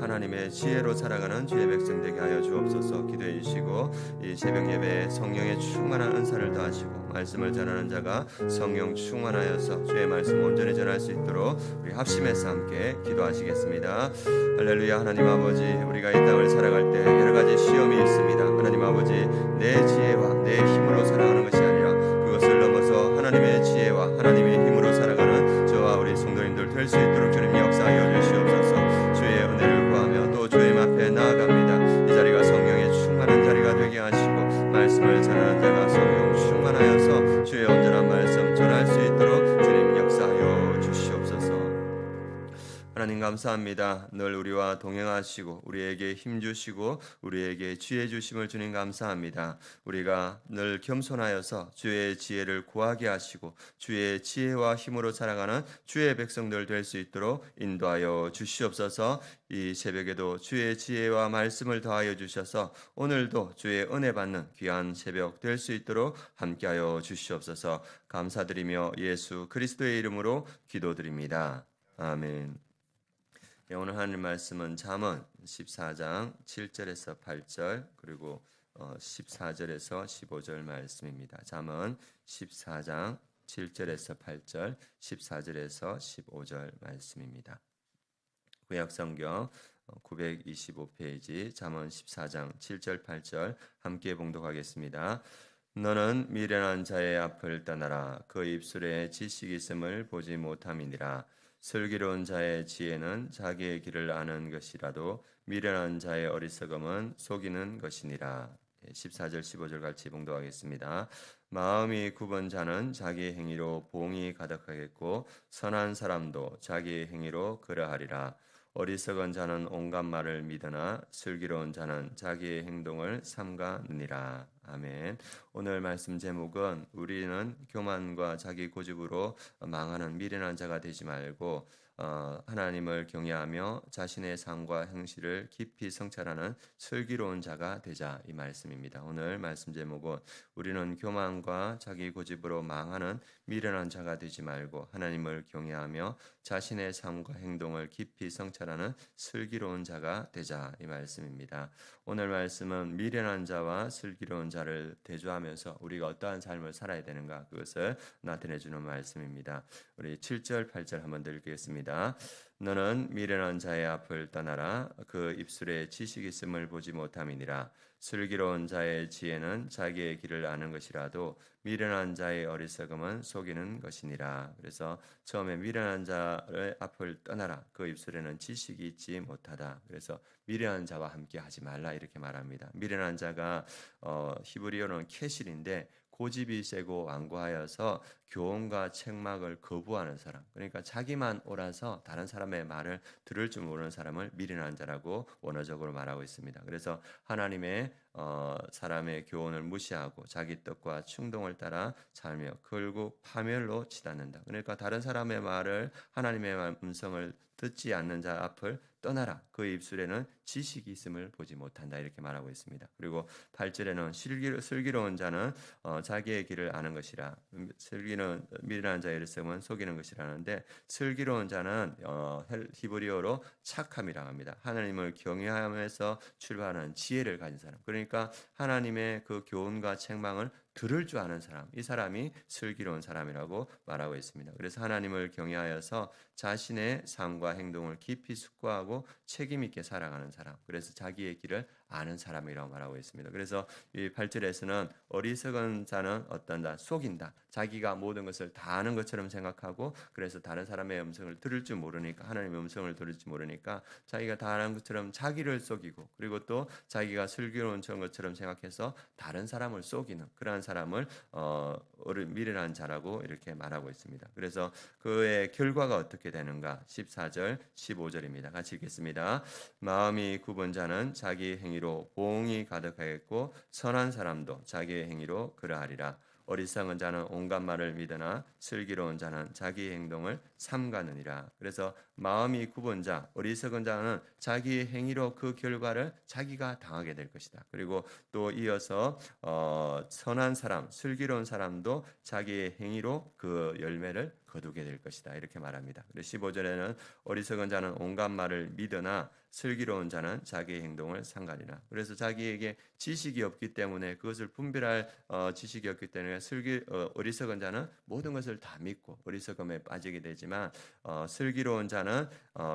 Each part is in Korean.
하나님의 지혜로 살아가는 주의 백성 되게 하여 주옵소서. 기도해 주시고 이 새벽 예배에 성령의 충만한 은사를 더하시고 말씀을 전하는 자가 성령 충만하여서 주의 말씀 온전히 전할 수 있도록 우리 합심해서 함께 기도하시겠습니다. 할렐루야. 하나님 아버지, 우리가 이 땅을 살아갈 때 여러 가지 시험이 있습니다. 하나님 아버지, 내 지혜와 내 힘으로 살아가는 것이 아니라 그것을 넘어서 하나님의 지혜와 하나님의 힘으로 살아가는 저와 우리 성도님들 될 수 있도록 주님 역사하여 주시옵소서. 주의 은혜를 구하며 또 주님 앞에 나아갑니다. 이 자리가 성령의 충만한 자리가 되게 하시고 말씀을 전하는 자가 성령 충만하여서 주의 온전한 말씀 전할 수 있도록 주님 역사하여 주시옵소서. 하나님 감사합니다. 늘 우리와 동행하시고 우리에게 힘 주시고 우리에게 지혜 주심을 주님 감사합니다. 우리가 늘 겸손하여서 주의 지혜를 구하게 하시고 주의 지혜와 힘으로 살아가는 주의 백성들 될 수 있도록 인도하여 주시옵소서. 이 새벽에도 주의 지혜와 말씀을 더하여 주셔서 오늘도 주의 은혜 받는 귀한 새벽 될 수 있도록 함께하여 주시옵소서. 감사드리며 예수 그리스도의 이름으로 기도드립니다. 아멘. 오늘 하나님 말씀은 잠언 14장 7절에서 8절 그리고 14절에서 15절 말씀입니다. 잠언 14장 7절에서 8절 14절에서 15절 말씀입니다. 구약성경 925페이지 잠언 14장 7절 8절 함께 봉독하겠습니다. 너는 미련한 자의 앞을 떠나라. 그 입술에 지식이 있음을 보지 못함이니라. 슬기로운 자의 지혜는 자기의 길을 아는 것이라도 미련한 자의 어리석음은 속이는 것이니라. 14절 15절 같이 봉독하겠습니다. 마음이 굽은 자는 자기 행위로 봉이 가득하겠고 선한 사람도 자기 행위로 그러하리라. 어리석은 자는 온갖 말을 믿으나 슬기로운 자는 자기의 행동을 삼가느니라. 아멘. 오늘 말씀 제목은 우리는 교만과 자기 고집으로 망하는 미련한 자가 되지 말고 하나님을 경외하며 자신의 삶과 행실을 깊이 성찰하는 슬기로운 자가 되자, 이 말씀입니다. 오늘 말씀 제목은 우리는 교만과 자기 고집으로 망하는 미련한 자가 되지 말고 하나님을 경외하며 자신의 삶과 행동을 깊이 성찰하는 슬기로운 자가 되자, 이 말씀입니다. 오늘 말씀은 미련한 자와 슬기로운 자를 대조하면서 우리가 어떠한 삶을 살아야 되는가, 그것을 나타내 주는 말씀입니다. 우리 7절 8절 한번 읽겠습니다. 너는 미련한 자의 앞을 떠나라. 그 입술에 지식이 있음을 보지 못함이니라. 슬기로운 자의 지혜는 자기의 길을 아는 것이라도 미련한 자의 어리석음은 속이는 것이니라. 그래서 처음에 미련한 자의 앞을 떠나라. 그 입술에는 지식이 있지 못하다. 그래서 미련한 자와 함께 하지 말라, 이렇게 말합니다. 미련한 자가 히브리어로는 캐실인데 고집이 세고 완고하여서 교훈과 책망을 거부하는 사람, 그러니까 자기만 옳아서 다른 사람의 말을 들을 줄 모르는 사람을 미련한 자라고 원어적으로 말하고 있습니다. 그래서 하나님의 사람의 교훈을 무시하고 자기 뜻과 충동을 따라 살며 결국 파멸로 치닫는다. 그러니까 다른 사람의 말을, 하나님의 음성을 듣지 않는 자 앞을 떠나라. 그 입술에는 지식이 있음을 보지 못한다, 이렇게 말하고 있습니다. 그리고 8절에는 슬기로운 자는 자기의 길을 아는 것이라. 슬기는 미련한 자의 일성은 속이는 것이라는데, 슬기로운 자는 히브리어로 착함이라고 합니다. 하나님을 경외하면서 출발하는 지혜를 가진 사람, 그러니까 하나님의 그 교훈과 책망을 들을 줄 아는 사람, 이 사람이 슬기로운 사람이라고 말하고 있습니다. 그래서 하나님을 경외하여서 자신의 삶과 행동을 깊이 숙고하고 책임 있게 살아가는 사람, 그래서 자기의 길을 아는 사람이라고 말하고 있습니다. 그래서 이 8절에서는 어리석은 자는 어떤다? 속인다. 자기가 모든 것을 다 아는 것처럼 생각하고, 그래서 다른 사람의 음성을 들을 줄 모르니까, 하나님의 음성을 들을 줄 모르니까 자기가 다 아는 것처럼 자기를 속이고, 그리고 또 자기가 슬기로운 것처럼 생각해서 다른 사람을 속이는 그러한 사람을 미련한 자라고 이렇게 말하고 있습니다. 그래서 그의 결과가 어떻게 되는가? 14절 15절입니다. 같이 읽겠습니다. 마음이 굽은 자는 자기 행위로 보응이 가득하겠고 선한 사람도 자기의 행위로 그러하리라. 어리석은 자는 온갖 말을 믿으나 슬기로운 자는 자기 행동을 삼가느니라. 그래서 마음이 굽은 자, 어리석은 자는 자기의 행위로 그 결과를 자기가 당하게 될 것이다. 그리고 또 이어서 선한 사람, 슬기로운 사람도 자기의 행위로 그 열매를 거두게 될 것이다. 이렇게 말합니다. 그래서 15절에는 어리석은 자는 온갖 말을 믿으나 슬기로운 자는 자기의 행동을 상가리라. 그래서 자기에게 지식이 없기 때문에 그것을 분별할 지식이 없기 때문에 어리석은 자는 모든 것을 다 믿고 어리석음에 빠지게 되지만 슬기로운 자는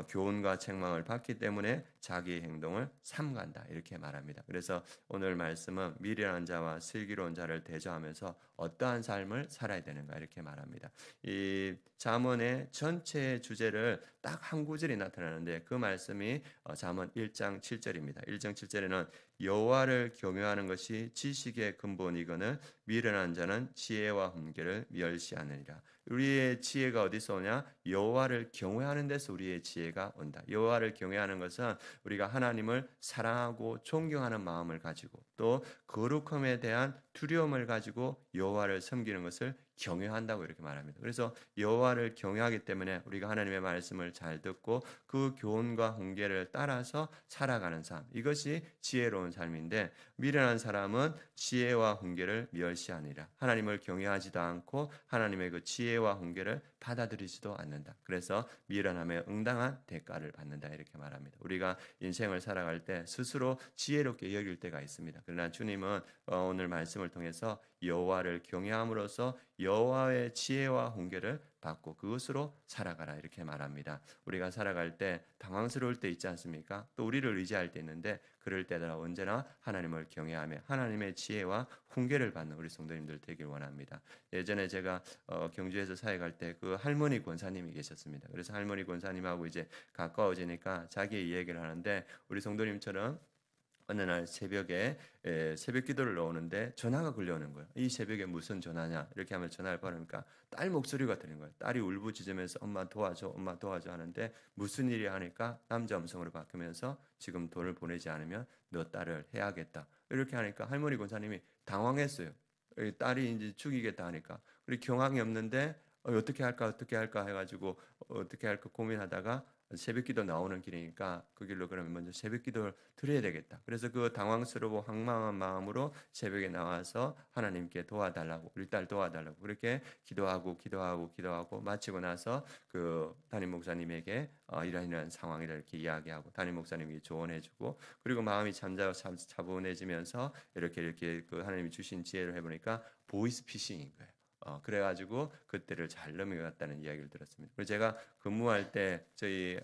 교훈과 책망을 받기 때문에 자기의 행동을 삼간다. 이렇게 말합니다. 그래서 오늘 말씀은 미련한 자와 슬기로운 자를 대조하면서 어떠한 삶을 살아야 되는가 이렇게 말합니다. 이 잠언의 전체 주제를 딱 한 구절이 나타나는데 그 말씀이 잠언 1장 7절입니다. 1장 7절에는 여호와를 경외하는 것이 지식의 근본이거늘 미련한 자는 지혜와 훈계를 멸시하느니라. 우리의 지혜가 어디서 오냐? 여호와를 경외하는 데서 우리의 지혜가 온다. 여호와를 경외하는 것은 우리가 하나님을 사랑하고 존경하는 마음을 가지고 또 거룩함에 대한 두려움을 가지고 여호와를 섬기는 것을 경외한다고 이렇게 말합니다. 그래서 여호와를 경외하기 때문에 우리가 하나님의 말씀을 잘 듣고 그 교훈과 훈계를 따라서 살아가는 삶, 이것이 지혜로운 삶인데 미련한 사람은 지혜와 훈계를 멸시하니라. 하나님을 경외하지도 않고 하나님의 그 지혜와 훈계를 받아들이지도 않는다. 그래서 미련함에 응당한 대가를 받는다 이렇게 말합니다. 우리가 인생을 살아갈 때 스스로 지혜롭게 여길 때가 있습니다. 그러나 주님은 오늘 말씀을 통해서 여호와를 경외함으로써 여호와의 지혜와 훈계를 받고 그것으로 살아가라 이렇게 말합니다. 우리가 살아갈 때 당황스러울 때 있지 않습니까? 또 우리를 의지할 때 있는데 그럴 때마다 언제나 하나님을 경외하며 하나님의 지혜와 훈계를 받는 우리 성도님들 되길 원합니다. 예전에 제가 경주에서 사회 갈 때 그 할머니 권사님이 계셨습니다. 그래서 할머니 권사님하고 이제 가까워지니까 자기 이야기를 하는데 우리 성도님처럼 어느 날 새벽에 새벽 기도를 넣었는데 전화가 걸려오는 거예요. 이 새벽에 무슨 전화냐 이렇게 하면 전화를 받으니까 딸 목소리가 들리는 거예요. 딸이 울부짖으면서 엄마 도와줘 엄마 도와줘 하는데 무슨 일이 하니까 남자 음성으로 바뀌면서 지금 돈을 보내지 않으면 너 딸을 해야겠다 이렇게 하니까 할머니 권사님이 당황했어요. 딸이 이제 죽이겠다 하니까 그리고 경황이 없는데 어떻게 할까 해가지고 어떻게 할까 고민하다가 새벽기도 나오는 길이니까 그 길로 그러면 먼저 새벽기도를 드려야 되겠다. 그래서 그 당황스러워 황망한 마음으로 새벽에 나와서 하나님께 도와달라고 우리 딸 도와달라고 그렇게 기도하고 마치고 나서 그 담임 목사님에게 이런 상황이라 이렇게 이야기하고 담임 목사님이 조언해주고 그리고 마음이 차분해지면서 이렇게 그 하나님이 주신 지혜를 해보니까 보이스피싱인 거예요. 그래가지고 그때를 잘 넘어갔다는 이야기를 들었습니다. 그리고 제가 근무할 때 저희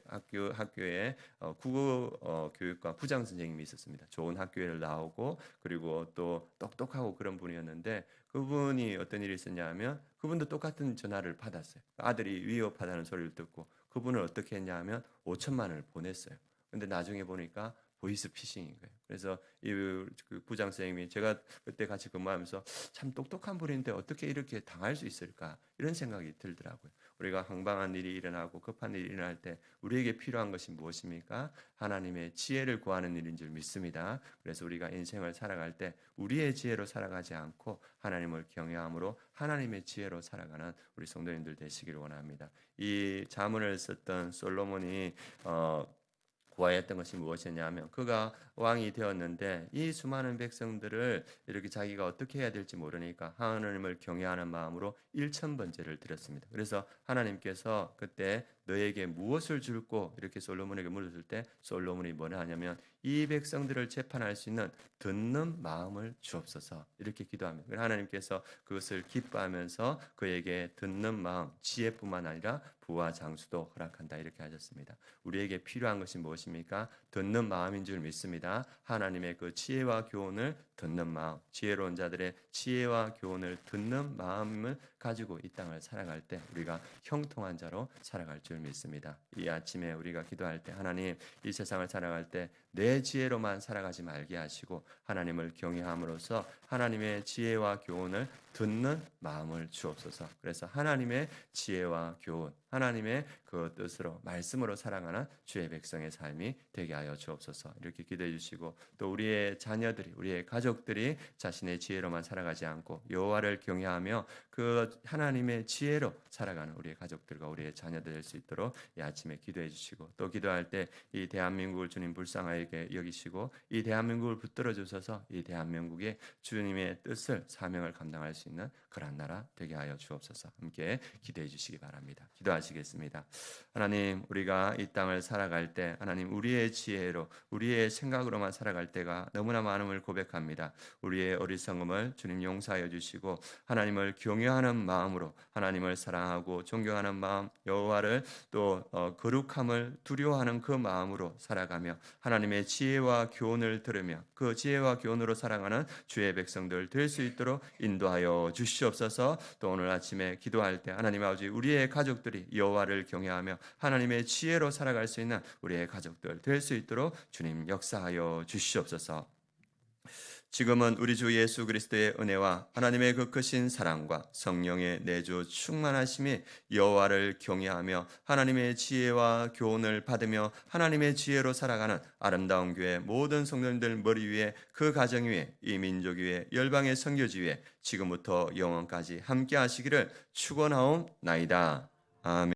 학교에 국어 교육과 부장 선생님이 있었습니다. 좋은 학교를 나오고 그리고 또 똑똑하고 그런 분이었는데 그분이 어떤 일이 있었냐면 그분도 똑같은 전화를 받았어요. 아들이 위협하다는 소리를 듣고 그분을 어떻게 했냐면 5천만 원을 보냈어요. 근데 나중에 보니까 보이스피싱인 거예요. 그래서 그 부장 선생님이 제가 그때 같이 근무하면서 참 똑똑한 분인데 어떻게 이렇게 당할 수 있을까 이런 생각이 들더라고요. 우리가 황방한 일이 일어나고 급한 일이 일어날 때 우리에게 필요한 것이 무엇입니까? 하나님의 지혜를 구하는 일인 줄 믿습니다. 그래서 우리가 인생을 살아갈 때 우리의 지혜로 살아가지 않고 하나님을 경외함으로 하나님의 지혜로 살아가는 우리 성도님들 되시기를 원합니다. 이 자문을 썼던 솔로몬이 구하였던 것이 무엇이냐면 그가 왕이 되었는데 이 수많은 백성들을 이렇게 자기가 어떻게 해야 될지 모르니까 하나님을 경외하는 마음으로 1,000번제를 드렸습니다. 그래서 하나님께서 그때 너에게 무엇을 줄고 이렇게 솔로몬에게 물었을 때 솔로몬이 뭐라 하냐면 이 백성들을 재판할 수 있는 듣는 마음을 주옵소서 이렇게 기도합니다. 하나님께서 그것을 기뻐하면서 그에게 듣는 마음, 지혜뿐만 아니라 부와 장수도 허락한다 이렇게 하셨습니다. 우리에게 필요한 것이 무엇입니까? 듣는 마음인 줄 믿습니다. 하나님의 그 지혜와 교훈을 듣는 마음, 지혜로운 자들의 지혜와 교훈을 듣는 마음을 가지고 이 땅을 살아갈 때 우리가 형통한 자로 살아갈 줄 믿습니다. 이 아침에 우리가 기도할 때 하나님 이 세상을 살아갈 때 내 지혜로만 살아가지 말게 하시고 하나님을 경외함으로써 하나님의 지혜와 교훈을 듣는 마음을 주옵소서. 그래서 하나님의 지혜와 교훈, 하나님의 그 뜻으로 말씀으로 살아가는 주의 백성의 삶이 되게 하여 주옵소서. 이렇게 기도해 주시고 또 우리의 자녀들이 우리의 가족들이 자신의 지혜로만 살아가지 않고 여호와를 경외하며 그 하나님의 지혜로 살아가는 우리의 가족들과 우리의 자녀들 될 수 있도록 이 아침에 기도해 주시고 또 기도할 때 이 대한민국을 주님 불쌍하게 여기시고 이 대한민국을 붙들어 주셔서 이 대한민국의 주님의 뜻을 사명을 감당할 수 있는 그런 나라 되게 하여 주옵소서. 함께 기도해 주시기 바랍니다. 기도하시겠습니다. 하나님, 우리가 이 땅을 살아갈 때 하나님 우리의 지혜로 우리의 생각으로만 살아갈 때가 너무나 많음을 고백합니다. 우리의 어리석음을 주님 용서하여 주시고 하나님을 경외하는 마음으로 하나님을 사랑하고 존경하는 마음, 여호와를 또 거룩함을 두려워하는 그 마음으로 살아가며 하나님의 지혜와 교훈을 들으며 그 지혜와 교훈으로 살아가는 주의 백성들 될 수 있도록 인도하여 주시옵소서. 또 오늘 아침에 기도할 때 하나님 아버지 우리의 가족들이 여호와를 경외하며 하나님의 지혜로 살아갈 수 있는 우리의 가족들 될 수 있도록 주님 역사하여 주시옵소서. 지금은 우리 주 예수 그리스도의 은혜와 하나님의 그 크신 사랑과 성령의 내주 충만하심이 여호와를 경외하며 하나님의 지혜와 교훈을 받으며 하나님의 지혜로 살아가는 아름다운 교회 모든 성도님들 머리 위에 그 가정 위에 이 민족 위에 열방의 선교지 위에 지금부터 영원까지 함께 하시기를 축원하옵나이다. 아멘.